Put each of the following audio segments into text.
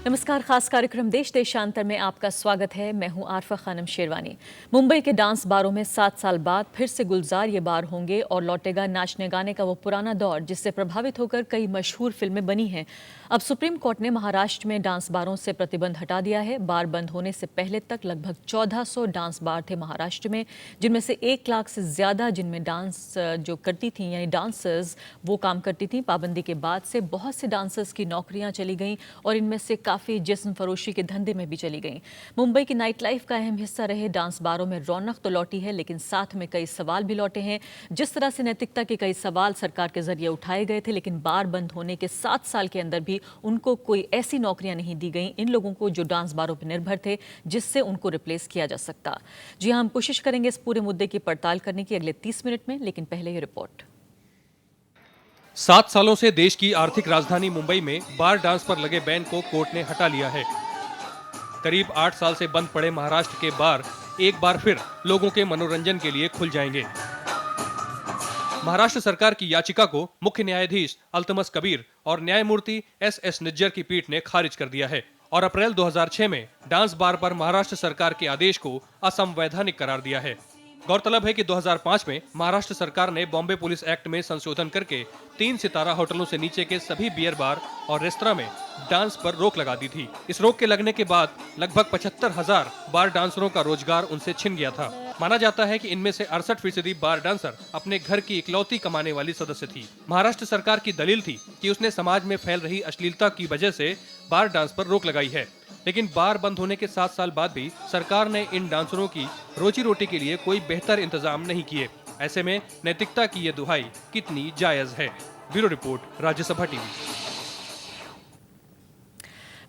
नमस्कार, खास कार्यक्रम देश देशांतर में आपका स्वागत है। मैं हूं आरफा खानम शेरवानी। मुंबई के डांस बारों में 7 साल बाद फिर से गुलजार ये बार होंगे और लौटेगा नाचने गाने का वो पुराना दौर जिससे प्रभावित होकर कई मशहूर फिल्में बनी हैं। अब सुप्रीम कोर्ट ने महाराष्ट्र में डांस बारों से प्रतिबंध हटा दिया है। बार बंद होने से पहले तक लगभग 1400 डांस बार थे महाराष्ट्र में, जिनमें से 1 लाख से ज्यादा जिनमें डांस जो करती थी यानी डांसर्स वो काम करती थी। पाबंदी के बाद से बहुत से डांसर्स की नौकरियां चली गईं और इनमें से काफी जिस्म फरोशी के धंधे में भी चली गईं। मुंबई की नाइट लाइफ का अहम हिस्सा रहे डांस बारों में रौनक तो लौटी है, लेकिन साथ में कई सवाल भी लौटे हैं। जिस तरह से नैतिकता के कई सवाल सरकार के जरिए उठाए गए थे, लेकिन बार बंद होने के 7 साल के अंदर भी उनको कोई ऐसी नौकरियां नहीं दी गई इन लोगों को जो डांस बारों पर निर्भर थे, जिससे उनको रिप्लेस किया जा सकता। जी हाँ, हम कोशिश करेंगे इस पूरे मुद्दे की पड़ताल करने की अगले 30 मिनट में, लेकिन पहले ये रिपोर्ट। 7 सालों से देश की आर्थिक राजधानी मुंबई में बार डांस पर लगे बैन को कोर्ट ने हटा लिया है। करीब 8 साल से बंद पड़े महाराष्ट्र के बार एक बार फिर लोगों के मनोरंजन के लिए खुल जाएंगे। महाराष्ट्र सरकार की याचिका को मुख्य न्यायाधीश अल्तमस कबीर और न्यायमूर्ति एस निज्जर की पीठ ने खारिज कर दिया है और अप्रैल 2006 में डांस बार पर महाराष्ट्र सरकार के आदेश को असंवैधानिक करार दिया है। गौरतलब है कि 2005 में महाराष्ट्र सरकार ने बॉम्बे पुलिस एक्ट में संशोधन करके 3 सितारा होटलों से नीचे के सभी बियर बार और रेस्तरां में डांस पर रोक लगा दी थी। इस रोक के लगने के बाद लगभग 75,000 बार डांसरों का रोजगार उनसे छिन गया था। माना जाता है कि इनमें से 68% बार डांसर अपने घर की इकलौती कमाने वाली सदस्य थी। महाराष्ट्र सरकार की दलील थी कि उसने समाज में फैल रही अश्लीलता की वजह से बार डांस पर रोक लगाई है, लेकिन बार बंद होने के 7 साल बाद भी सरकार ने इन डांसरों की रोजी रोटी के लिए कोई बेहतर इंतजाम नहीं किए। ऐसे में नैतिकता की ये दुहाई कितनी जायज है? Bureau report, Rajya Sabha TV.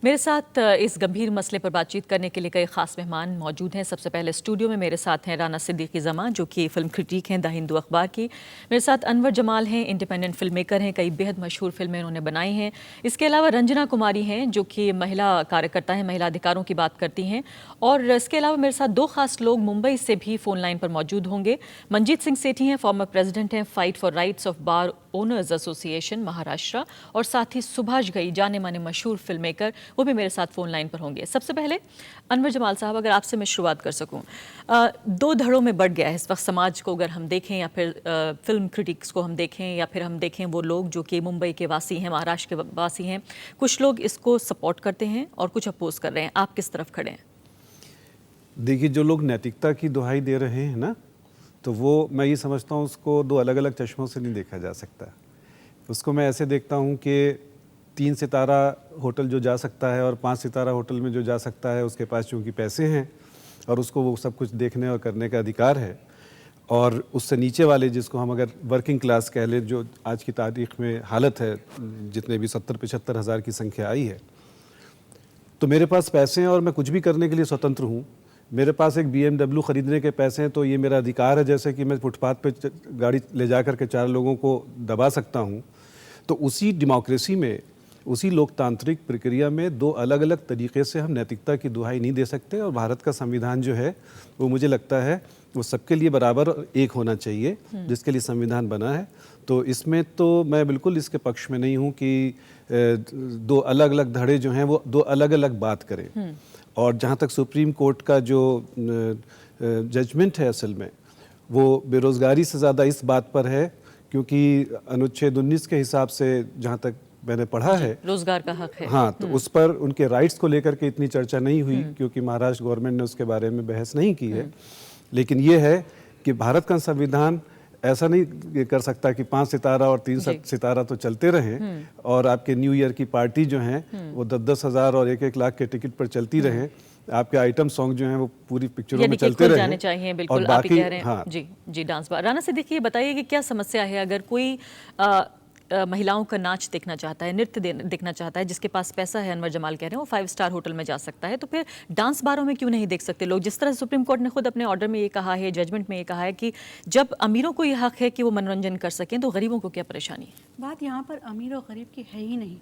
मेरे साथ इस गंभीर मसले पर बातचीत करने के लिए कई खास मेहमान मौजूद हैं। सबसे पहले स्टूडियो में मेरे साथ हैं राना सिद्दीकी जमा, जो कि फिल्म क्रिटिक हैं द हिंदू अखबार की। मेरे साथ अनवर जमाल हैं, इंडिपेंडेंट फिल्म मेकर हैं, कई बेहद मशहूर फिल्में उन्होंने बनाई हैं। इसके अलावा रंजना कुमारी हैं, जो कि महिला कार्यकर्ता हैं, महिला अधिकारों की बात करती हैं। और इसके अलावा मेरे साथ 2 खास लोग मुंबई से भी फोन लाइन पर मौजूद होंगे। मनजीत सिंह सेठी हैं, फॉर्मर प्रेसिडेंट हैं fight for rights of bar owners association Maharashtra, और साथ ही सुभाष घई, जाने माने मशहूर फिल्म मेकर, वो भी मेरे साथ फोन लाइन पर होंगे। सबसे पहले अनवर जमाल साहब, अगर आपसे मैं शुरुआत कर सकूं, 2 धड़ों में बढ़ गया है इस वक्त समाज को, अगर हम देखें या फिर फिल्म क्रिटिक्स को हम देखें या फिर हम देखें वो लोग जो कि मुंबई के वासी हैं, महाराष्ट्र के वासी हैं। कुछ लोग इसको सपोर्ट करते हैं और कुछ अपोज कर रहे हैं। आप किस तरफ खड़े हैं? देखिए, जो लोग नैतिकता की दुहाई दे रहे हैं ना, तो वो मैं ये समझता हूँ उसको 2 अलग अलग चश्मों से नहीं देखा जा सकता। उसको मैं ऐसे देखता हूँ कि 3 सितारा होटल जो जा सकता है और 5 सितारा होटल में जो जा सकता है, उसके पास चूँकि पैसे हैं और उसको वो सब कुछ देखने और करने का अधिकार है, और उससे नीचे वाले जिसको हम अगर वर्किंग क्लास कह लें, जो आज की तारीख में हालत है, जितने भी 70-75 हज़ार की संख्या आई है, तो मेरे पास पैसे हैं और मैं कुछ भी करने के लिए स्वतंत्र हूँ। मेरे पास एक BMW ख़रीदने के पैसे हैं तो ये मेरा अधिकार है, जैसे कि मैं फुटपाथ पे गाड़ी ले जा कर के 4 लोगों को दबा सकता हूँ। तो उसी डेमोक्रेसी में, उसी लोकतांत्रिक प्रक्रिया में 2 अलग अलग तरीक़े से हम नैतिकता की दुहाई नहीं दे सकते। और भारत का संविधान जो है वो मुझे लगता है वो सबके लिए बराबर एक होना चाहिए, जिसके लिए संविधान बना है। तो इसमें तो मैं बिल्कुल इसके पक्ष में नहीं हूँ कि 2 अलग अलग धड़े जो हैं वो 2 अलग अलग बात करें। और जहाँ तक सुप्रीम कोर्ट का जो जजमेंट है, असल में वो बेरोज़गारी से ज़्यादा इस बात पर है, क्योंकि अनुच्छेद 19 के हिसाब से जहाँ तक मैंने पढ़ा है, रोजगार का हक है। हाँ, तो उस पर उनके राइट्स को लेकर के इतनी चर्चा नहीं हुई, क्योंकि महाराष्ट्र गवर्नमेंट ने उसके बारे में बहस नहीं की है। लेकिन ये है कि भारत का संविधान ऐसा नहीं कर सकता कि 5 सितारा और 3 सितारा तो चलते रहें और आपके न्यू ईयर की पार्टी जो हैं वो 10-10 हज़ार और 1-1 लाख के टिकट पर चलती रहें। आपके आइटम सॉन्ग जो हैं वो पूरी पिक्चरों में चलते रहें, जाने चाहिए। बिल्कुल, आप ही कह रहे हैं। हाँ। जी डांस बार। राना से देखिए, बताइए कि क्या समस्या है अगर कोई महिलाओं का नाच देखना चाहता है, नृत्य देखना चाहता है, जिसके पास पैसा है, अनवर जमाल कह रहे हैं, वो 5 स्टार होटल में जा सकता है, तो फिर डांस बारों में क्यों नहीं देख सकते लोग? जिस तरह सुप्रीम कोर्ट ने खुद अपने ऑर्डर में ये कहा है, जजमेंट में ये कहा है कि जब अमीरों को ये हक है कि वो मनोरंजन कर सकें, तो गरीबों को क्या परेशानी है? बात यहाँ पर अमीर और गरीब की है ही नहीं।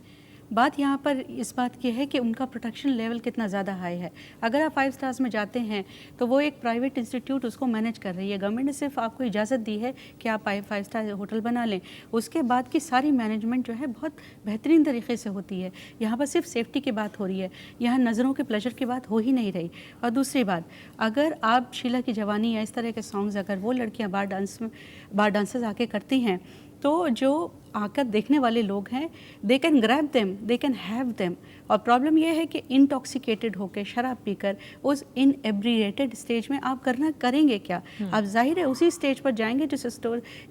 बात यहाँ पर इस बात की है कि उनका प्रोटेक्शन लेवल कितना ज़्यादा हाई है। अगर आप 5 स्टार्स में जाते हैं तो वो एक प्राइवेट इंस्टीट्यूट उसको मैनेज कर रही है। गवर्नमेंट ने सिर्फ आपको इजाज़त दी है कि आप 5 स्टार होटल बना लें, उसके बाद की सारी मैनेजमेंट जो है बहुत बेहतरीन तरीके से होती है। यहाँ पर सिर्फ सेफ्टी की बात हो रही है, यहाँ नज़रों के प्लेजर की बात हो ही नहीं रही। और दूसरी बात, अगर आप शीला की जवानी या इस तरह के सॉन्ग्स अगर वो लड़कियाँ बार डांसर्स आके करती हैं तो जो आकर देखने वाले लोग हैं they can grab them, they can have them. और प्रॉब्लम यह है कि इंटॉक्सिकेटेड होकर शराब पीकर उस इनएब्रिएटेड स्टेज में आप करेंगे क्या? आप जाहिर है उसी स्टेज पर जाएंगे जिस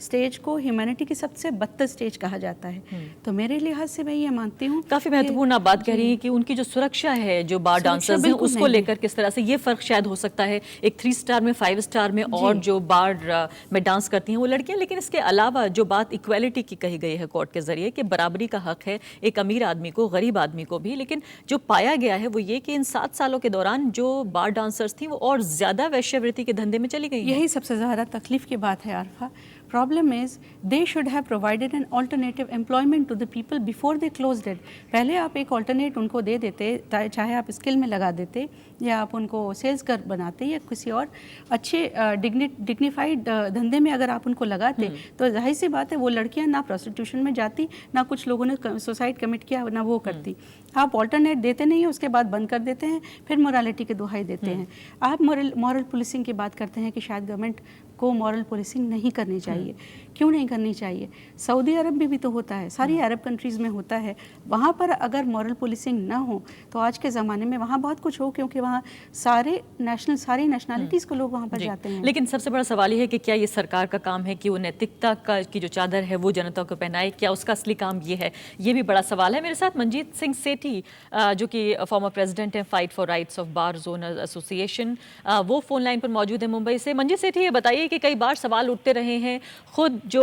स्टेज को ह्यूमैनिटी की सबसे बदतर स्टेज कहा जाता है। तो मेरे लिहाज से मैं ये मानती हूँ काफी महत्वपूर्ण आप बात कह रही हैं कि उनकी जो सुरक्षा है जो बार डांसर्स हैं उसको लेकर किस तरह से ये फर्क शायद हो सकता है एक 3 स्टार में 5 स्टार में और जो बार में डांस करती हैं वो लड़कियां। लेकिन इसके अलावा जो बात इक्वालिटी की कही गई है कोर्ट के जरिए कि बराबरी का हक है एक अमीर आदमी को गरीब आदमी को भी, लेकिन जो पाया गया है वो ये कि इन 7 सालों के दौरान जो बार डांसर्स थी वो और ज्यादा वैश्यवृत्ति के धंधे में चली गई। यही सबसे ज़्यादा तकलीफ की बात है Arfa. Problem is they should have provided an alternative employment to the people before they closed it. पहले आप एक ऑल्टरनेट उनको दे देते, चाहे आप स्किल में लगा देते या आप उनको सेल्स कर बनाते या किसी और अच्छे डिग्निफाइड धंधे में अगर आप उनको लगाते तो जाहिर सी बात है वो लड़कियां ना प्रोस्टिट्यूशन में जाती, ना कुछ लोगों ने सुसाइड कमिट किया, ना वो करती। आप ऑल्टरनेट देते नहीं हैं, उसके बाद बंद कर देते हैं, फिर मोरालिटी के दुहाई देते हैं। आप मॉरल पुलिसिंग की बात करते हैं कि शायद गवर्नमेंट को मॉरल पुलिसिंग नहीं करनी चाहिए। क्यों नहीं करनी चाहिए? सऊदी अरब में भी तो होता है, सारी अरब कंट्रीज़ में होता है। वहाँ पर अगर मॉरल पुलिसिंग ना हो तो आज के ज़माने में वहाँ बहुत कुछ हो, क्योंकि वहाँ सारी नेशनलिटीज़ को लोग वहाँ पर जाते हैं। लेकिन सबसे बड़ा सवाल ये है कि क्या ये सरकार का काम है कि वो नैतिकता की जो चादर है वो जनता को पहनाए? क्या उसका असली काम ये है? ये भी बड़ा सवाल है। मेरे साथ मंजीत सिंह सेठी जो कि फॉर्मर प्रेसिडेंट हैं fight for rights of bar zonal association, वो फोन लाइन पर मौजूद है मुंबई से। मंजीत सेठी, ये बताइए कि कई बार सवाल उठते रहे हैं, खुद जो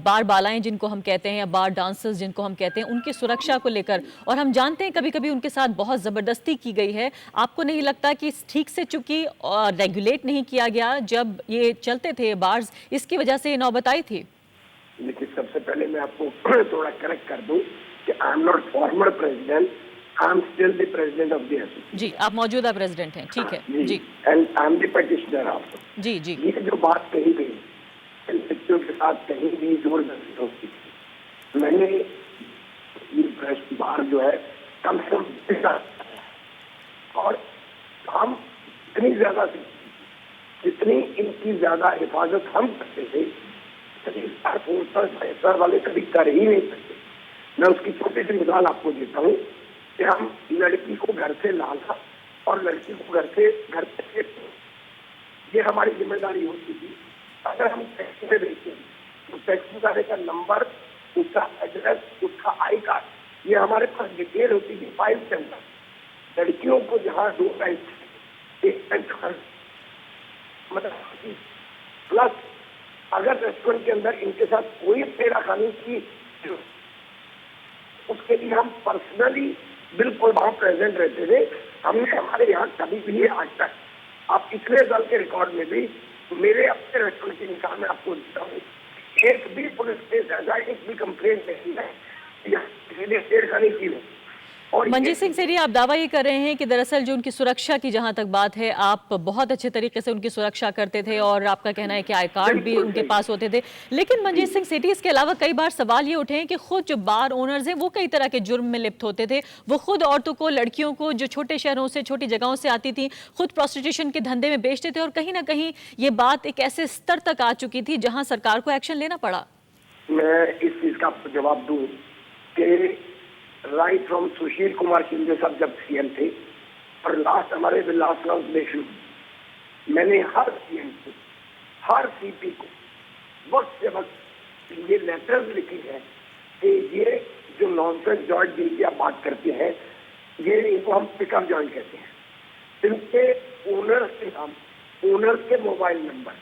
बार बालाएं जिनको हम कहते हैं या बार डांसर्स जिनको हम कहते हैं उनकी सुरक्षा को लेकर, और हम जानते हैं कभी कभी उनके साथ बहुत ज़बरदस्ती की गई है। आपको नहीं लगता कि ठीक से चूंकि रेगुलेट नहीं किया गया जब ये चलते थे बार्स, इसकी वजह से ये नौबत आई थी? देखिए, सबसे पहले मैं आपको थोड़ा करेक्ट कर दूं कि I am not former president, I am still the president of the association. जी, आप मौजूदा प्रेसिडेंट हैं, ठीक है जी। And I am the petitioner also. जी जी। ये जो बात कही गई बच्चों के साथ कहीं भी जबरदस्ती होती थी, मैंने ये प्रेस बार जो है कम से कम, और हम इतनी ज्यादा जितनी इनकी ज्यादा हिफाजत हम करते थे फैसला वाले कभी कर ही नहीं सकते। मैं उसकी छोटी सी मिसाल आपको देता हूँ कि हम लड़की को घर से लाना और लड़की को घर से ये हमारी जिम्मेदारी होती थी। अगर हम टैक्सी में देखते हैं तो टैक्सी वाले का नंबर, उसका एड्रेस, उसका आई कार्ड, ये हमारे पास डिटेल होती थी फाइल के अंदर। लड़कियों को जहाँ 2 टाइम एक टाइम मतलब प्लस अगर रेस्टोरेंट के अंदर इनके साथ कोई छेड़खानी की उसके लिए हम पर्सनली बिल्कुल वहाँ प्रेजेंट रहते थे। हमने हमारे यहाँ कभी भी आज तक, आप पिछले साल के रिकॉर्ड में भी मेरे अपने रेस्टोरेंट की मिसाल में आपको देता हूँ, एक भी पुलिस केस ऐसा एक भी कंप्लेंट नहीं है या किसी ने छेड़खानी की है। मंजीत सिंह सेठी, आप दावा ये कर रहे हैं कि दरअसल जो उनकी सुरक्षा की जहां तक बात है, आप बहुत अच्छे तरीके से उनकी सुरक्षा करते थे और आपका कहना है कि आई कार्ड भी उनके पास होते थे। लेकिन मंजीत सिंह सेठी, इसके अलावा कई बार सवाल ये उठे हैं कि खुद जो बार ओनर्स हैं वो कई तरह के जुर्म में लिप्त होते थे। वो खुद औरतों को, लड़कियों को जो छोटे शहरों से, छोटी जगहों से आती थी, खुद प्रोस्टिट्यूशन के धंधे में बेचते थे, और कहीं ना कहीं ये बात एक ऐसे स्तर तक आ चुकी थी जहाँ सरकार को एक्शन लेना पड़ा। मैं इस चीज का जवाब दूं कि राइट फ्रॉम सुशील कुमार शिंदे साहब जब सीएम थे और लास्ट हमारे लास्ट इलेक्शन, मैंने हर सीएम को, हर सीपी को वक्त से वक्त ये लेटर्स लिखी है कि ये जो नॉनसेंस जॉइंट बिल की आप बात करते हैं, ये इनको हम पिकअप जॉइंट कहते हैं। इनके ओनर्स के नाम, ओनर्स के मोबाइल नंबर,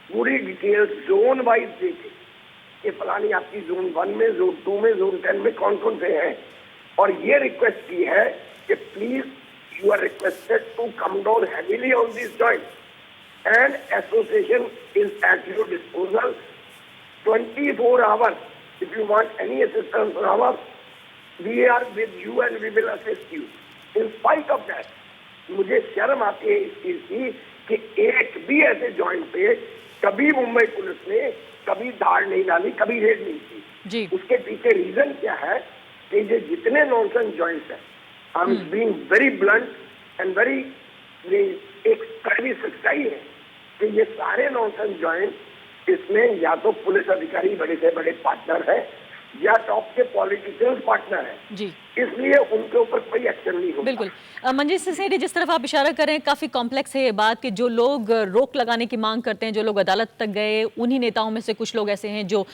पूरी डिटेल जोन वाइज देखे कि फलानी आपकी जोन 1 में, जोन 2 में, जोन 10 में कौन कौन से हैं, और ये रिक्वेस्ट की है कि please you are requested to come down heavily on this joint and association is at your disposal 24 hours if you want any assistance from us we are with you and we will assist you. In spite of that मुझे शर्म आती है इस चीज की कि एक भी ऐसे जॉइंट पे कभी मुंबई पुलिस ने कभी धाड़ नहीं डाली, कभी रेड नहीं की। जी उसके पीछे रीजन क्या है कि ये जितने नॉनसेंस जॉइंट्स हैं, I am being very blunt and very, एक कड़वी सच्चाई है कि ये सारे नॉनसेंस जॉइंट इसमें या तो पुलिस अधिकारी बड़े से बड़े पार्टनर है या टॉप के पॉलिटिशियंस पार्टनर है, जी इसलिए उनके ऊपर कोई एक्शन नहीं होता। बिल्कुल। मंजीत सिंह, जिस तरफ आप इशारा कर रहे हैं काफ़ी कॉम्प्लेक्स है ये बात कि जो लोग रोक लगाने की मांग करते हैं, जो लोग अदालत तक गए, उन्हीं नेताओं में से कुछ लोग ऐसे हैं जो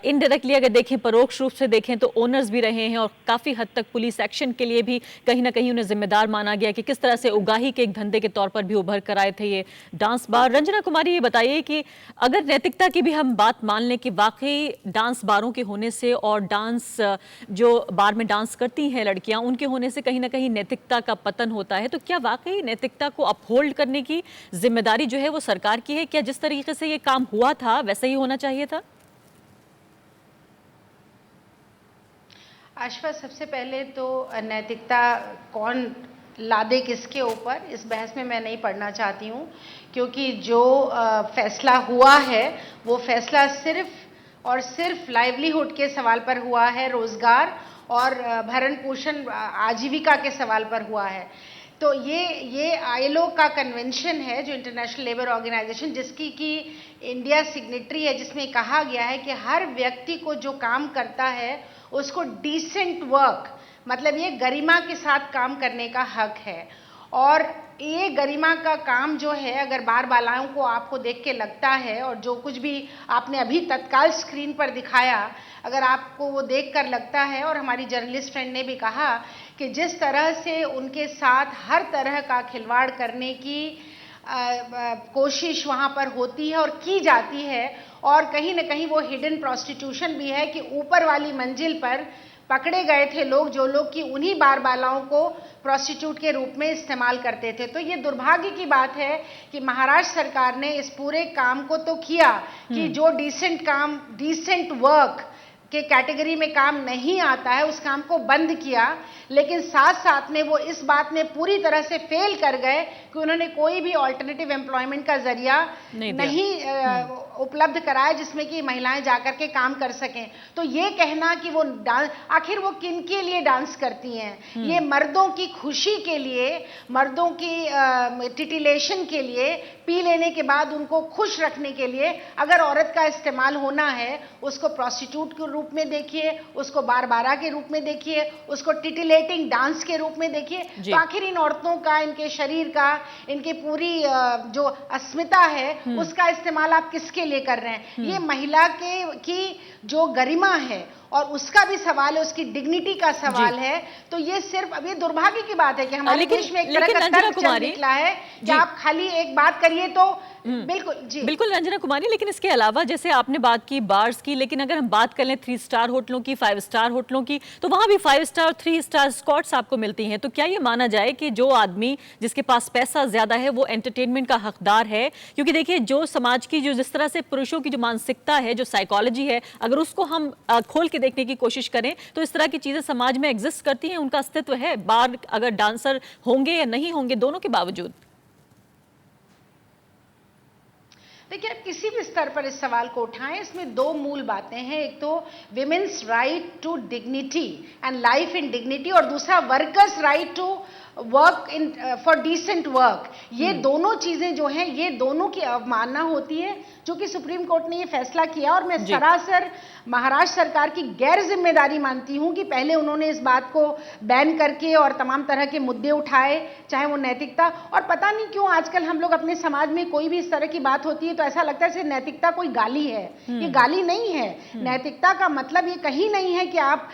इनडायरेक्टली अगर देखें, परोक्ष रूप से देखें तो ओनर्स भी रहे हैं और काफ़ी हद तक पुलिस एक्शन के लिए भी कहीं ना कहीं उन्हें जिम्मेदार माना गया कि किस तरह से उगाही के एक धंधे के तौर पर भी उभर कर आए थे ये डांस बार। रंजना कुमारी, ये बताइए कि अगर नैतिकता की भी हम बात मान लें कि वाकई डांस बारों के होने से और डांस जो बार में डांस करती हैं लड़कियां, उनके होने से कहीं ना कहीं नैतिकता का पतन होता है, तो क्या वाकई नैतिकता को अपहोल्ड करने की जिम्मेदारी जो है वो सरकार की है? क्या जिस तरीके से ये काम हुआ था वैसे ही होना चाहिए था? आशा, सबसे पहले तो नैतिकता कौन लादे किसके ऊपर, इस बहस में मैं नहीं पढ़ना चाहती हूँ, क्योंकि जो फैसला हुआ है वो फैसला सिर्फ और सिर्फ लाइवलीहुड के सवाल पर हुआ है, रोजगार और भरण पोषण आजीविका के सवाल पर हुआ है। तो ये आईएलओ का कन्वेंशन है, जो इंटरनेशनल लेबर ऑर्गेनाइजेशन, जिसकी की इंडिया सिग्नेटरी है, जिसमें कहा गया है कि हर व्यक्ति को जो काम करता है उसको डिसेंट वर्क, मतलब ये गरिमा के साथ काम करने का हक है। और ये गरिमा का काम जो है, अगर बार बालाओं को आपको देख के लगता है और जो कुछ भी आपने अभी तत्काल स्क्रीन पर दिखाया, अगर आपको वो देख कर लगता है, और हमारी जर्नलिस्ट फ्रेंड ने भी कहा कि जिस तरह से उनके साथ हर तरह का खिलवाड़ करने की कोशिश वहाँ पर होती है और की जाती है, और कहीं ना कहीं वो हिडन प्रोस्टिट्यूशन भी है कि ऊपर वाली मंजिल पर पकड़े गए थे लोग, जो लोग कि उन्हीं बार बालाओं को प्रोस्टिट्यूट के रूप में इस्तेमाल करते थे। तो ये दुर्भाग्य की बात है कि महाराष्ट्र सरकार ने इस पूरे काम को तो किया कि जो डिसेंट काम, डिसेंट वर्क के कैटेगरी में काम नहीं आता है, उस काम को बंद किया, लेकिन साथ साथ में वो इस बात में पूरी तरह से फेल कर गए कि उन्होंने कोई भी अल्टरनेटिव एम्प्लॉयमेंट का जरिया नहीं उपलब्ध कराया जिसमें कि महिलाएं जाकर के काम कर सकें। तो ये कहना कि वो डांस, आखिर वो किन के लिए डांस करती हैं? ये मर्दों की खुशी के लिए, मर्दों की टिटिलेशन के लिए, पी लेने के बाद उनको खुश रखने के लिए अगर औरत का इस्तेमाल होना है, उसको प्रोस्टिट्यूट के रूप में देखिए, उसको बारबारा के रूप में देखिए, उसको टिटिलेटिंग डांस के रूप में देखिए। तो आखिर इन औरतों का, इनके शरीर का, इनकी पूरी जो अस्मिता है, उसका इस्तेमाल आप किसके लिए कर रहे हैं? ये महिला की जो गरिमा है और उसका भी सवाल है, उसकी डिग्निटी का सवाल है। तो ये सिर्फ अभी दुर्भाग्य की बात है कि हमारे देश में एक तरह का तर्क चल निकला है कि आप खाली एक बात करिए तो बिल्कुल जी बिल्कुल रंजना कुमारी, लेकिन इसके अलावा जैसे आपने बात की बार्स की, लेकिन अगर हम बात कर लें 3 स्टार होटलों की, 5 स्टार होटलों की, तो वहां भी 5 स्टार और 3 स्टार स्कॉट्स आपको मिलती हैं। तो क्या ये माना जाए कि जो आदमी जिसके पास पैसा ज्यादा है वो एंटरटेनमेंट का हकदार है? क्योंकि देखिए, जो समाज की, जो जिस तरह से पुरुषों की जो मानसिकता है, जो साइकोलॉजी है, अगर उसको हम खोल के देखने की कोशिश करें तो इस तरह की चीजें समाज में एग्जिस्ट करती हैं, उनका अस्तित्व है। बार अगर डांसर होंगे या नहीं होंगे, दोनों के बावजूद देखिए, आप किसी भी स्तर पर इस सवाल को उठाएं, इसमें 2 मूल बातें हैं। एक तो women's right to dignity and life in dignity, और दूसरा workers right to work in for decent work. ये दोनों चीजें जो हैं, ये दोनों की अवमानना होती है, जो कि सुप्रीम कोर्ट ने ये फैसला किया। और मैं सरासर महाराष्ट्र सरकार की गैर जिम्मेदारी मानती हूं कि पहले उन्होंने इस बात को बैन करके और तमाम तरह के मुद्दे उठाए, चाहे वो नैतिकता, और पता नहीं क्यों आजकल हम लोग अपने समाज में कोई भी इस तरह की बात होती है तो ऐसा लगता है जैसे नैतिकता कोई गाली है। ये गाली नहीं है। नैतिकता का मतलब ये कहीं नहीं है कि आप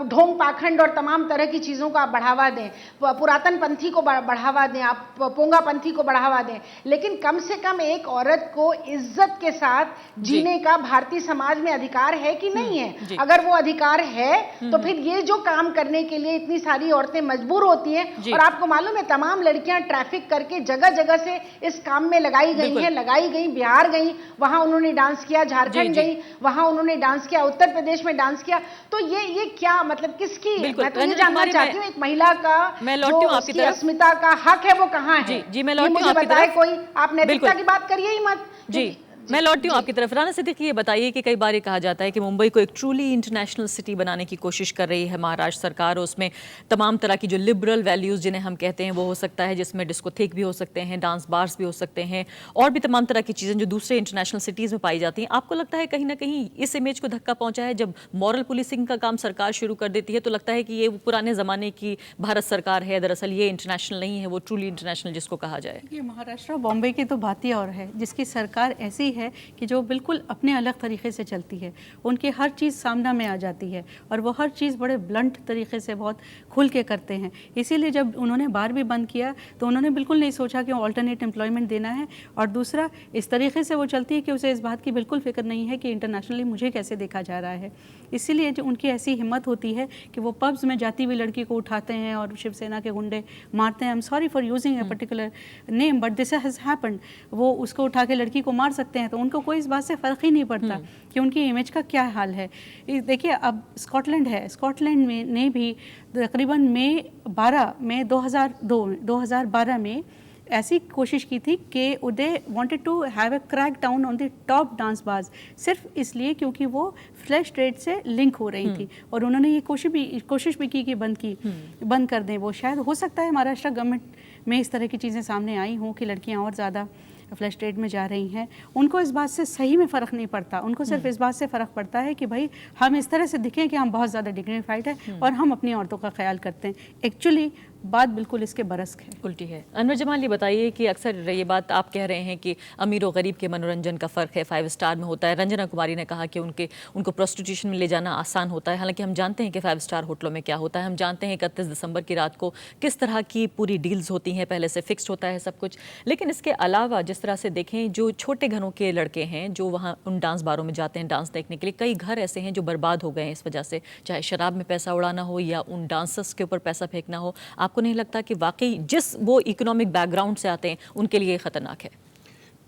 ढोंग पाखंड और तमाम तरह की चीजों को आप बढ़ावा दें। पुरातन मॉडर्न पंथी को बढ़ावा दें, आप पोंगा पंथी को बढ़ावा दें, लेकिन कम से कम एक औरत को इज्जत के साथ जीने का भारतीय समाज में अधिकार है कि नहीं है? अगर वो अधिकार है तो फिर ये जो काम करने के लिए इतनी सारी औरतें मजबूर होती हैं, और आपको मालूम है तमाम लड़कियां ट्रैफिक करके जगह जगह से इस काम में लगाई गई, बिहार गई, वहां उन्होंने डांस किया, झारखंड गई, वहां उन्होंने डांस किया, उत्तर प्रदेश में डांस किया। तो ये क्या मतलब किसकी, मैं तो ये जानना चाहती हूँ, एक महिला का जो उसकी अस्मिता का हक है वो कहाँ है? जी मैं लौटती हूँ आपकी बताए तरफ। कोई, आप नैतिकता की बात करिए ही मत। जी मैं लौटती हूँ आपकी तरफ। राना सिद्दीकी, ये बताइए कि कई बार ये कहा जाता है कि मुंबई को एक ट्रूली इंटरनेशनल सिटी बनाने की कोशिश कर रही है महाराष्ट्र सरकार, और उसमें तमाम तरह की जो लिबरल वैल्यूज़ जिन्हें हम कहते हैं वो हो सकता है, जिसमें डिस्कोथेक भी हो सकते हैं, डांस बार्स भी हो सकते हैं, और भी तमाम तरह की चीज़ें जो दूसरे इंटरनेशनल सिटीज़ में पाई जाती हैं। आपको लगता है कहीं ना कहीं इस इमेज को धक्का पहुंचा है? जब मॉरल पुलिसिंग का काम सरकार शुरू कर देती है तो लगता है कि ये पुराने ज़माने की भारत सरकार है, दरअसल ये इंटरनेशनल नहीं है, वो ट्रूली इंटरनेशनल जिसको कहा जाए। ये महाराष्ट्र बॉम्बे की तो बात ही और है, जिसकी सरकार ऐसी है कि जो बिल्कुल अपने अलग तरीके से चलती है, उनकी हर चीज़ सामना में आ जाती है और वो हर चीज़ बड़े ब्लंट तरीके से बहुत खुल के करते हैं। इसीलिए जब उन्होंने बार भी बंद किया तो उन्होंने बिल्कुल नहीं सोचा कि ऑल्टरनेट एम्प्लॉयमेंट देना है, और दूसरा इस तरीके से वो चलती है कि उसे इस बात की बिल्कुल फिक्र नहीं है कि इंटरनेशनली मुझे कैसे देखा जा रहा है। इसीलिए जो उनकी ऐसी हिम्मत होती है कि वो पब्स में जाती हुई लड़की को उठाते हैं और शिवसेना के गुंडे मारते हैं। I am sorry for using a particular name but this has happened. वो उसको उठा के लड़की को मार सकते हैं, तो उनको कोई इस बात से फ़र्क ही नहीं पड़ता कि उनकी इमेज का क्या हाल है। देखिए अब स्कॉटलैंड है, स्कॉटलैंड में ने भी तकरीबन मई 2012 में ऐसी कोशिश की थी कि they wanted to have a crack down on the top dance bars, सिर्फ इसलिए क्योंकि वो फ्लैश ट्रेड से लिंक हो रही थी, और उन्होंने ये कोशिश भी की कि बंद कर दें वो। शायद हो सकता है महाराष्ट्र गवर्नमेंट में इस तरह की चीज़ें सामने आई हों कि लड़कियां और ज़्यादा फ्लैश ट्रेड में जा रही हैं। उनको इस बात से सही में फ़र्क नहीं पड़ता, उनको सिर्फ इस बात से फ़र्क पड़ता है कि भाई हम इस तरह से दिखें कि हम बहुत ज़्यादा डिग्निफाइड है और हम अपनी औरतों का ख्याल करते हैं। एक्चुअली बात बिल्कुल इसके बरस है, उल्टी है। अनवर जमाल, ये बताइए कि अक्सर ये बात आप कह रहे हैं कि अमीर और गरीब के मनोरंजन का फ़र्क है, 5 स्टार में होता है। रंजना कुमारी ने कहा कि उनको प्रोस्टिट्यूशन में ले जाना आसान होता है, हालांकि हम जानते हैं कि 5 स्टार होटलों में क्या होता है। हम जानते हैं 31 दिसंबर की रात को किस तरह की पूरी डील्स होती हैं, पहले से फिक्स्ड होता है सब कुछ। लेकिन इसके अलावा जिस तरह से देखें, जो छोटे घरों के लड़के हैं जो वहाँ उन डांस बारों में जाते हैं डांस देखने के लिए, कई घर ऐसे हैं जो बर्बाद हो गए हैं इस वजह से, चाहे शराब में पैसा उड़ाना हो या उन डांसर्स के ऊपर पैसा फेंकना हो। आपको नहीं लगता कि वाकई जिस वो इकोनॉमिक बैकग्राउंड से आते हैं उनके लिए खतरनाक है?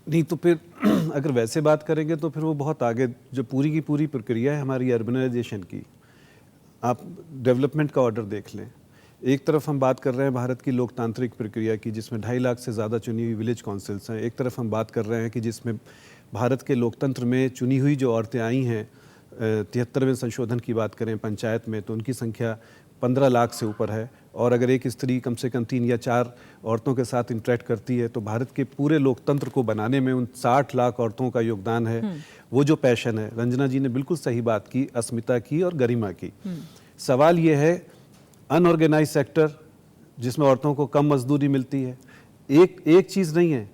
नहीं तो फिर अगर वैसे बात करेंगे तो फिर वो बहुत आगे, जो पूरी की पूरी प्रक्रिया है हमारी अर्बनाइजेशन की, आप डेवलपमेंट का ऑर्डर देख लें। एक तरफ हम बात कर रहे हैं भारत की लोकतांत्रिक प्रक्रिया की, जिसमें 2.5 लाख से ज़्यादा चुनी हुई विलेज काउंसिल्स हैं। एक तरफ हम बात कर रहे हैं कि जिसमें भारत के लोकतंत्र में चुनी हुई जो औरतें आई हैं, 73वें संशोधन की बात करें पंचायत में, तो उनकी संख्या 15 लाख से ऊपर है। और अगर एक स्त्री कम से कम 3 या 4 औरतों के साथ इंटरेक्ट करती है तो भारत के पूरे लोकतंत्र को बनाने में उन 60 लाख औरतों का योगदान है। वो जो पैशन है, रंजना जी ने बिल्कुल सही बात की, अस्मिता की और गरिमा की। सवाल ये है अनऑर्गेनाइज सेक्टर जिसमें औरतों को कम मजदूरी मिलती है, एक चीज़ नहीं है।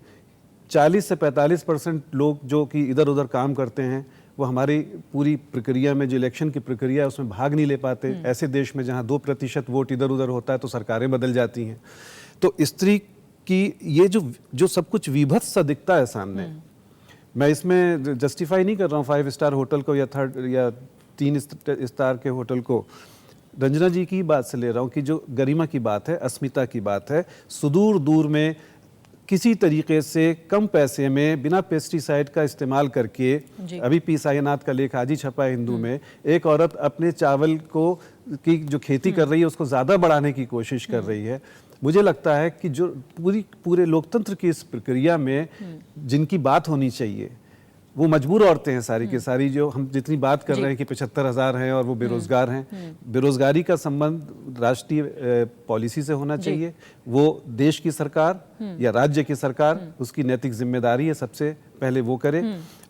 40 से 45% लोग जो कि इधर उधर काम करते हैं वो हमारी पूरी प्रक्रिया में, जो इलेक्शन की प्रक्रिया है उसमें भाग नहीं ले पाते। ऐसे देश में जहां 2% वोट इधर उधर होता है तो सरकारें बदल जाती हैं। तो स्त्री की ये जो सब कुछ विभत्स सा दिखता है सामने, मैं इसमें जस्टिफाई नहीं कर रहा हूँ 5 स्टार होटल को या 3 स्टार के होटल को, रंजना जी की बात से ले रहा हूँ कि जो गरिमा की बात है, अस्मिता की बात है, सुदूर दूर में किसी तरीके से कम पैसे में बिना पेस्टिसाइड का इस्तेमाल करके, अभी पी साईनाथ का लेख आज ही छपा है हिंदू में, एक औरत अपने चावल को की जो खेती कर रही है उसको ज़्यादा बढ़ाने की कोशिश कर रही है। मुझे लगता है कि जो पूरे लोकतंत्र की इस प्रक्रिया में जिनकी बात होनी चाहिए वो मजबूर औरतें हैं सारी की सारी। जो हम जितनी बात कर रहे हैं कि 75,000 हैं और वो बेरोजगार हैं, बेरोजगारी का संबंध राष्ट्रीय पॉलिसी से होना चाहिए। वो देश की सरकार या राज्य की सरकार, उसकी नैतिक जिम्मेदारी है सबसे पहले वो करे।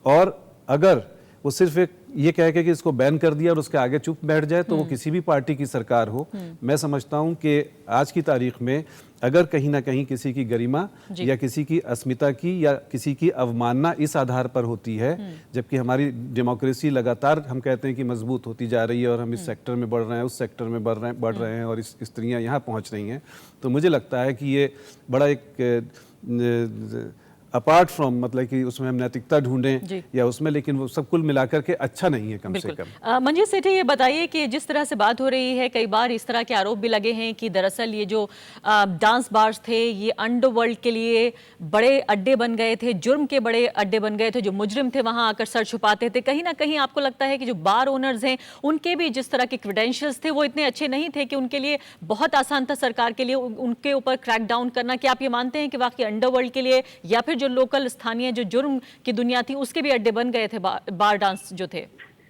और अगर वो सिर्फ एक ये कह के कि इसको बैन कर दिया और उसके आगे चुप बैठ जाए तो वो किसी भी पार्टी की सरकार हो, मैं समझता हूं कि आज की तारीख में अगर कहीं ना कहीं किसी की गरिमा या किसी की अस्मिता की या किसी की अवमानना इस आधार पर होती है, जबकि हमारी डेमोक्रेसी लगातार हम कहते हैं कि मजबूत होती जा रही है और हम इस सेक्टर में बढ़ रहे हैं, उस सेक्टर में बढ़ रहे हैं और इस स्त्रियां यहाँ पहुँच रही हैं, तो मुझे लगता है कि ये बड़ा एक अपार्ट फ्रॉम मतलब कि उसमें हम नैतिकता ढूंढें या उसमें, लेकिन वो सब कुल मिलाकर के अच्छा नहीं है कम से कम। मंजीत सेठी, ये बताइए कि जिस तरह से बात हो रही है, कई बार इस तरह के आरोप भी लगे हैं कि दरअसल ये जो डांस बार्स थे ये अंडरवर्ल्ड के लिए बड़े अड्डे बन गए थे, जुर्म के बड़े अड्डे बन गए थे, जो मुजरिम थे वहां आकर सर छुपाते थे। कहीं ना कहीं आपको लगता है कि जो बार ओनर्स हैं उनके भी जिस तरह के क्रेडेंशियल्स थे वो इतने अच्छे नहीं थे कि उनके लिए बहुत आसान था सरकार के लिए उनके ऊपर क्रैक डाउन करना? क्या आप ये मानते हैं कि वाकई अंडरवर्ल्ड के लिए या फिर जो लोकल स्थानीय जो जुर्म की दुनिया थी उसके भी अड्डे बन गए थे बार डांस जो थे,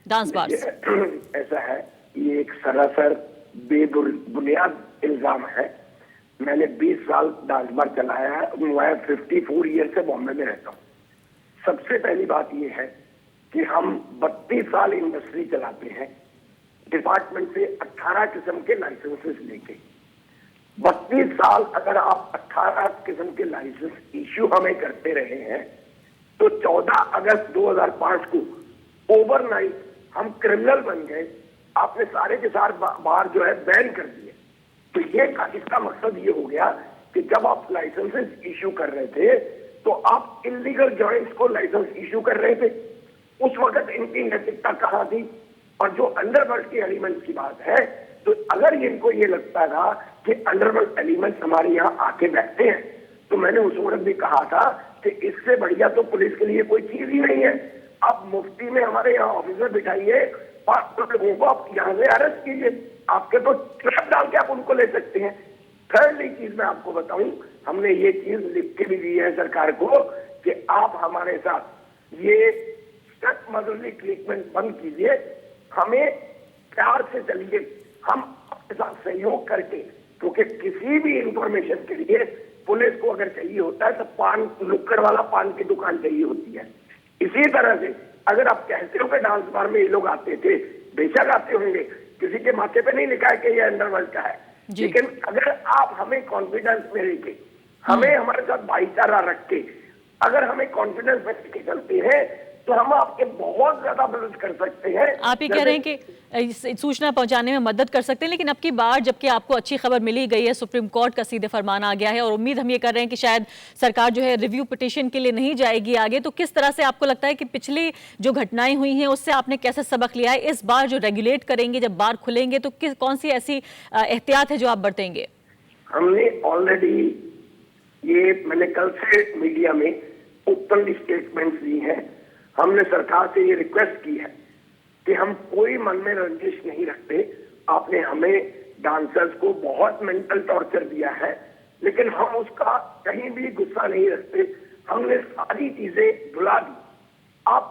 डांस बार्स? ऐसा है, ये एक सरासर बेबुनियाद इल्जाम है। मैंने 20 साल डांस बार चलाया है, मैं 54 ईयर से बॉम्बे में रहता हूँ। सबसे पहली बात ये है कि हम 32 साल इंडस्ट्री चलाते हैं, डिपार्टमेंट से 18 किस्म के लाइसेंसेस लेके। 32 साल अगर आप 18 किस्म के लाइसेंस इश्यू हमें करते रहे हैं, तो 14 अगस्त 2005 को ओवरनाइट हम क्रिमिनल बन गए। आपने सारे के सारे बार जो है बैन कर दिए। तो ये इसका मकसद ये हो गया कि जब आप लाइसेंसेस इश्यू कर रहे थे तो आप इलीगल जॉइंट्स को लाइसेंस इश्यू कर रहे थे। उस वक्त इनकी नैतिकता कहाँ थी? और जो अंडरवर्ल्ड के एलिमेंट्स की बात है, तो अगर इनको ये लगता था कि अंडरवर्ल्ड एलिमेंट्स हमारे यहाँ आके बैठते हैं, तो मैंने उस वक्त भी कहा था कि इससे बढ़िया तो पुलिस के लिए कोई चीज ही नहीं है। आप मुफ्ती में हमारे यहाँ ऑफिसर बिठाइए, 5 लोगों को आप यहाँ से अरेस्ट कीजिए, आपके तो ट्रैप डाल के आप उनको ले सकते हैं। थर्डली चीज मैं आपको बताऊं, हमने ये चीज लिख के भी दी है सरकार को कि आप हमारे साथ ये स्टेप मदरली ट्रीटमेंट बंद कीजिए, हमें प्यार से चलिए, हम आपके साथ सहयोग करके, क्योंकि किसी भी इंफॉर्मेशन के लिए पुलिस को अगर चाहिए होता है तो पान नुक्कड़ वाला पान की दुकान चाहिए होती है। इसी तरह से अगर आप कहते हो कि डांस बार में ये लोग आते थे, बेशक आते होंगे, किसी के माथे पे नहीं लिखा है कि ये अंडरवर्ल्ड का है, लेकिन अगर आप हमें कॉन्फिडेंस में लेके, हमें हमारे साथ भाईचारा रख के, अगर हमें कॉन्फिडेंस में लेके चलते हैं, तो हम आपके बहुत ज्यादा मदद कर सकते हैं। आप ये कह रहे हैं कि सूचना पहुंचाने में मदद कर सकते हैं, लेकिन अब की बार जबकि आपको अच्छी खबर मिली गई है, सुप्रीम कोर्ट का सीधे फरमान आ गया है और उम्मीद हम ये कर रहे हैं कि शायद सरकार जो है रिव्यू पिटीशन के लिए नहीं जाएगी आगे, तो किस तरह से आपको लगता है कि पिछली जो घटनाएं हुई हैं उससे आपने कैसे सबक लिया है? इस बार जो रेगुलेट करेंगे, जब बार खुलेंगे, तो कौन सी ऐसी एहतियात है जो आप बरतेंगे? हमने ऑलरेडी मैंने कल से मीडिया में ओपनली स्टेटमेंट्स दी हैं। हमने सरकार से ये रिक्वेस्ट की है कि हम कोई मन में रंजिश नहीं रखते। आपने हमें डांसर्स को बहुत मेंटल टॉर्चर दिया है, लेकिन हम उसका कहीं भी गुस्सा नहीं रखते। हमने सारी चीजें भुला दी। आप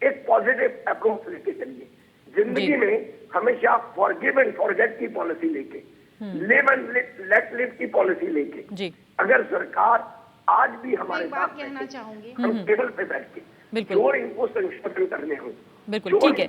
एक पॉजिटिव अप्रोच लेके चलिए जिंदगी में, हमेशा फॉरगिव एंड फॉरगेट की पॉलिसी लेके, लिव एंड लेट लिव की पॉलिसी लेके, अगर सरकार आज भी हमारे साथ कहना चाहूंगी, हम टेबल पे बैठ के जो इनको संशोधन करने हो, बिल्कुल ठीक है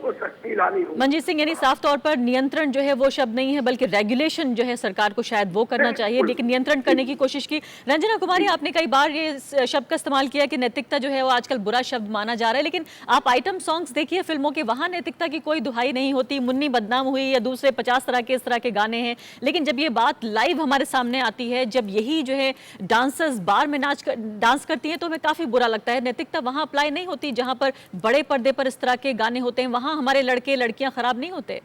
मंजीत सिंह, यानी साफ तौर पर नियंत्रण जो है वो शब्द नहीं है, बल्कि रेगुलेशन जो है सरकार को शायद वो करना चाहिए, लेकिन नियंत्रण करने की कोशिश की। रंजना कुमारी, आपने कई बार ये शब्द का इस्तेमाल किया कि नैतिकता जो है वो आजकल बुरा शब्द माना जा रहा है, लेकिन आप आइटम सॉन्ग्स देखिए फिल्मों के, वहां नैतिकता की कोई दुहाई नहीं होती। मुन्नी बदनाम हुई या दूसरे 50 तरह के इस तरह के गाने हैं, लेकिन जब ये बात लाइव हमारे सामने आती है, जब यही जो है डांसर्स बार में डांस करती हैं, तो हमें काफी बुरा लगता है। नैतिकता वहां अप्लाई नहीं होती जहां पर बड़े पर्दे पर इस तरह के गाने होते हैं, वहां हमारे लड़के लड़कियां खराब नहीं होते।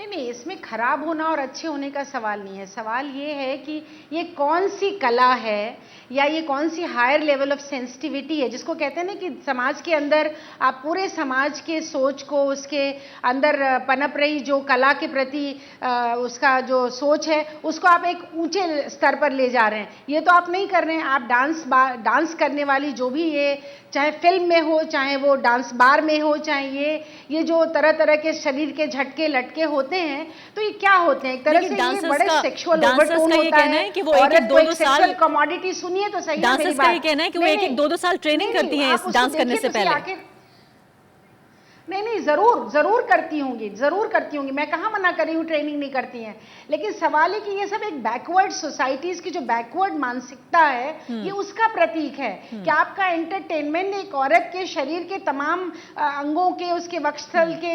नहीं, इसमें खराब होना और अच्छे होने का सवाल नहीं है। सवाल ये है कि ये कौन सी कला है या ये कौन सी हायर लेवल ऑफ सेंसिटिविटी है, जिसको कहते हैं ना कि समाज के अंदर आप पूरे समाज के सोच को, उसके अंदर पनप रही जो कला के प्रति उसका जो सोच है, उसको आप एक ऊंचे स्तर पर ले जा रहे हैं। ये तो आप नहीं कर रहे हैं। आप डांस करने वाली जो भी, ये चाहे फिल्म में हो, चाहे वो डांस बार में हो, चाहे ये जो तरह तरह के शरीर के झटके लटके होते हैं, तो ये क्या होते हैं? एक तरह से ये बड़े सेक्सुअल ओवरटोन होता है कि वो एक 2-2 साल कमोडिटी, सुनिए तो सही, डांसर्स का ये कहना है कि वो 1-2 साल ट्रेनिंग करती हैं इस डांस करने से पहले। नहीं, ज़रूर करती होंगी, मैं कहाँ मना कर रही हूँ ट्रेनिंग नहीं करती हैं, लेकिन सवाल है कि ये सब एक बैकवर्ड सोसाइटीज़ की जो बैकवर्ड मानसिकता है, ये उसका प्रतीक है कि आपका एंटरटेनमेंट एक औरत के शरीर के तमाम अंगों के, उसके वक्षस्थल के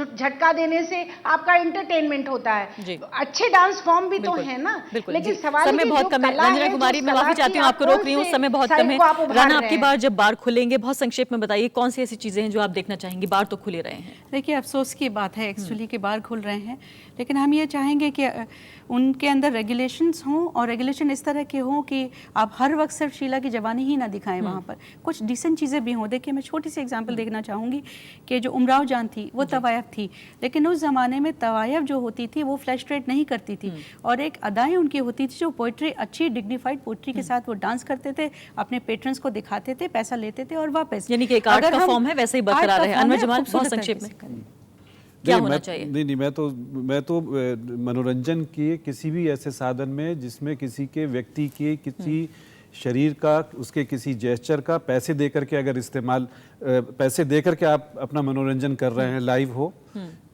झटका देने से आपका एंटरटेनमेंट होता है। अच्छे डांस फॉर्म भी तो है ना, लेकिन सवाल समय बहुत कम है। रंजना कुमारी, मैं माफी चाहती हूँ, आपको रोक रही हूँ, समय बहुत कम है। राना, आपकी बार जब बार खुलेंगे, बहुत संक्षेप में बताइए कौन सी ऐसी चीजें हैं जो आप देखना चाहेंगे। बार तो खुले रहे हैं। देखिए, अफसोस की बात है एक्चुअली कि बार खुल रहे हैं, लेकिन हम ये चाहेंगे कि उनके अंदर रेगुलेशंस हों, और रेगुलेशन इस तरह के हों कि आप हर वक्त सिर्फ शीला की जवानी ही ना दिखाएं, वहाँ पर कुछ डिसेंट चीज़ें भी हों। देखिए, मैं छोटी सी एग्जांपल देखना चाहूँगी कि जो उमराव जान थी वो तवायफ थी, लेकिन उस ज़माने में तवायफ जो होती थी वो फ्लैशट्रेट नहीं करती थी, और एक अदाएँ उनकी होती थी जो पोइट्री, अच्छी डिग्निफाइड पोइट्री के साथ वो डांस करते थे, अपने पेट्रन्स को दिखाते थे, पैसा लेते थे और वापस, यानी कि एक आर्ट का फॉर्म है, वैसे ही बरकरार है। अनवर जमाल, बहुत संक्षेप में क्या होना चाहिए? नहीं, मैं तो मनोरंजन के किसी भी ऐसे साधन में जिसमें किसी के व्यक्ति के किसी शरीर का, उसके किसी जेस्चर का पैसे देकर के अगर इस्तेमाल, पैसे देकर के आप अपना मनोरंजन कर रहे हैं, लाइव हो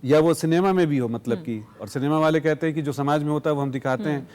या वो सिनेमा में भी हो, मतलब कि, और सिनेमा वाले कहते हैं कि जो समाज में होता है वो हम दिखाते हैं।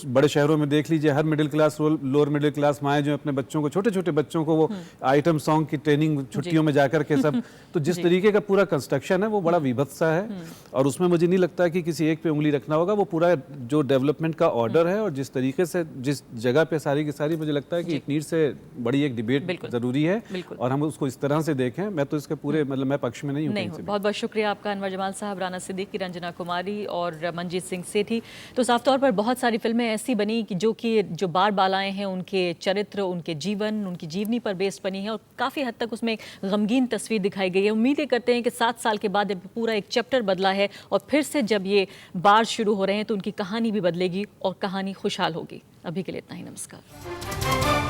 बड़े शहरों में देख लीजिए, हर middle class, lower middle class माएँ जो अपने बच्चों को, छोटे छोटे बच्चों को वो आइटम सॉन्ग की ट्रेनिंग छुट्टियों में जाकर के सब, तो जिस तरीके का पूरा कंस्ट्रक्शन है वो बड़ा विभत्स सा है, और उसमें मुझे नहीं लगता कि किसी एक पे उंगली रखना होगा। वो पूरा जो डेवलपमेंट का ऑर्डर है और जिस तरीके से, जिस जगह पे सारी की सारी, मुझे लगता है कि इट नीड से बड़ी एक डिबेट जरूरी है, और हम उसको इस तरह से देखें। मैं तो इसके पूरे, मतलब मैं पक्ष में नहीं हूँ। बहुत बहुत शुक्रिया आपका अनवर जमाल साहब, राना सिद्दीकी, रंजना कुमारी और मनजीत सिंह सेठी। तो साफ तौर पर बहुत सारी फिल्में ऐसी बनी कि जो बार बालाएं हैं, उनके चरित्र, उनके जीवन, उनकी जीवनी पर बेस्ड बनी है, और काफ़ी हद तक उसमें एक गमगीन तस्वीर दिखाई गई है। उम्मीदें करते हैं कि 7 साल के बाद पूरा एक चैप्टर बदला है, और फिर से जब ये बार शुरू हो रहे हैं तो उनकी कहानी भी बदलेगी और कहानी खुशहाल होगी। अभी के लिए इतना ही, नमस्कार।